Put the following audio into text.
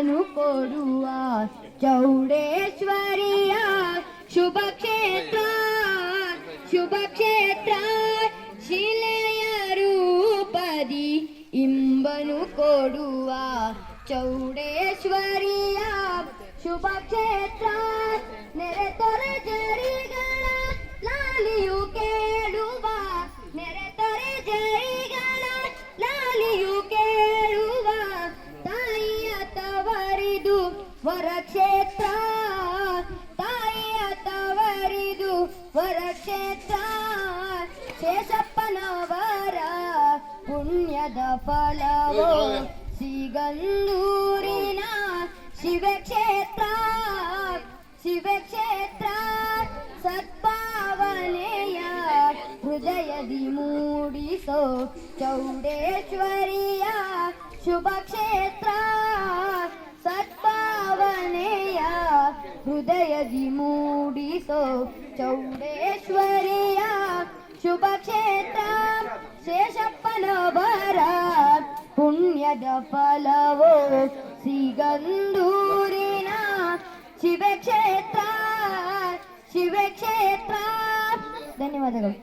ಇಂಬನು ಕೊಡುವ ಚೌಡೇಶ್ವರಿಯ ಶುಭ ಕ್ಷೇತ್ರ ಶುಭ ಕ್ಷೇತ್ರ ಶಿಲೆಯ ರೂಪದಿ ಇಂಬನು ಕೊಡುವ ಚೌಡೇಶ್ವರಿಯ ಶುಭ ಕ್ಷೇತ್ರ ನೆರೆತೊರೆ ಜರಿಗಳ ಲಾಲಿಯು ಕೇಳುವ ನೆರೆತೊರೆ ಜರಿಗಳ ಲಾಲಿಯು ಕೇಳುವ ತಾಯಿಯ ತವರಿದು ವರಕ್ಷೇತ್ರ ತಾಯಿಯ ತವರಿದು ವರಕ್ಷೇತ್ರ ಶೇಷಪ್ಪನವರ ಪುಣ್ಯದ ಫಲವೋ ಸಿಗಂದೂರಿನ ಶಿವಕ್ಷೇತ್ರ ಶಿವಕ್ಷೇತ್ರ ಸದ್ಭಾವನೆಯ ಹೃದಯದಿ ಮೂಡಿಸೋ ಚೌಡೇಶ್ವರಿಯ ಶುಭ ಕ್ಷೇತ್ರ ಸದ್ಭಾವನೆಯ ಹೃದಯದಿ ಮೂಡಿಸೋ ಚೌಡೇಶ್ವರಿಯ ಶುಭ ಕ್ಷೇತ್ರ ಶೇಷಪ್ಪನವರ ಪುಣ್ಯದ ಫಲವೋ ಸಿಗಂದೂರಿನ ಶಿವಕ್ಷೇತ್ರ ಶಿವಕ್ಷೇತ್ರ. ಧನ್ಯವಾದಗಳು.